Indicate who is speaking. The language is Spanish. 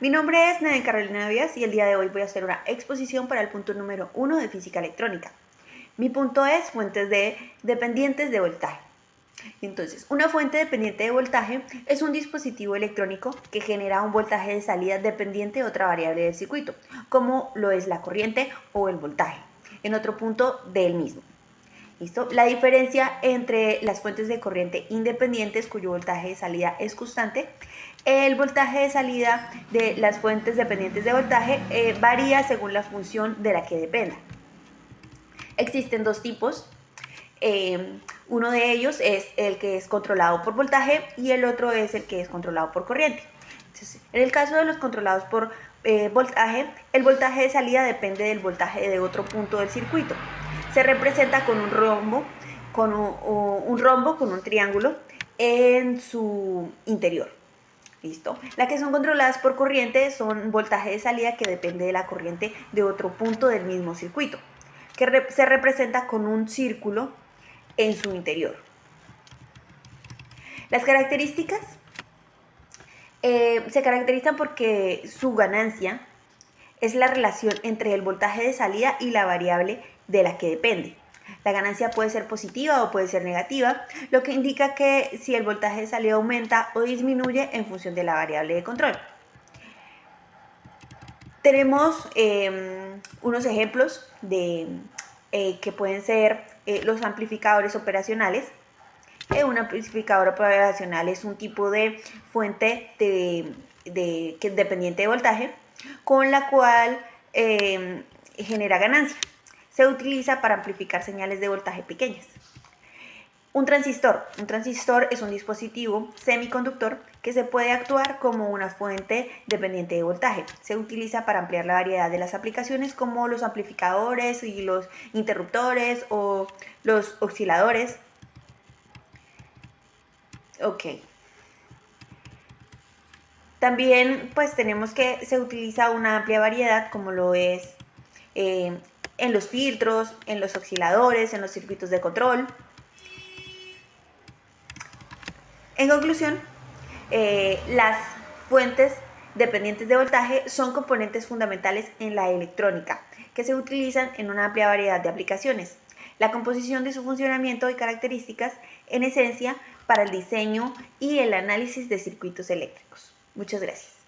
Speaker 1: Mi nombre es Neden Carolina Díaz y el día de hoy voy a hacer una exposición para el punto número 1 de física electrónica. Mi punto es fuentes dependientes de voltaje. Entonces, una fuente dependiente de voltaje es un dispositivo electrónico que genera un voltaje de salida dependiente de otra variable del circuito, como lo es la corriente o el voltaje, en otro punto del mismo. ¿Listo? La diferencia entre las fuentes de corriente independientes cuyo voltaje de salida es constante, el voltaje de salida de las fuentes dependientes de voltaje varía según la función de la que dependa. Existen dos tipos. Uno de ellos es el que es controlado por voltaje y el otro es el que es controlado por corriente. Entonces, en el caso de los controlados por voltaje, el voltaje de salida depende del voltaje de otro punto del circuito. Se representa con un rombo, con un triángulo en su interior. ¿Listo? Las que son controladas por corriente son voltaje de salida que depende de la corriente de otro punto del mismo circuito, que se representa con un círculo en su interior. Las características se caracterizan porque su ganancia es la relación entre el voltaje de salida y la variable de la que depende. La ganancia puede ser positiva o puede ser negativa, lo que indica que si el voltaje de salida aumenta o disminuye en función de la variable de control. Tenemos unos ejemplos de que pueden ser los amplificadores operacionales. Un amplificador operacional es un tipo de fuente dependiente de voltaje con la cual genera ganancia. Se utiliza para amplificar señales de voltaje pequeñas. Un transistor es un dispositivo semiconductor que se puede actuar como una fuente dependiente de voltaje. Se utiliza para ampliar la variedad de las aplicaciones como los amplificadores y los interruptores o los osciladores. Ok. También pues tenemos que se utiliza una amplia variedad como lo es en los filtros, en los osciladores, en los circuitos de control. En conclusión, las fuentes dependientes de voltaje son componentes fundamentales en la electrónica que se utilizan en una amplia variedad de aplicaciones. La composición de su funcionamiento y características en esencia para el diseño y el análisis de circuitos eléctricos. Muchas gracias.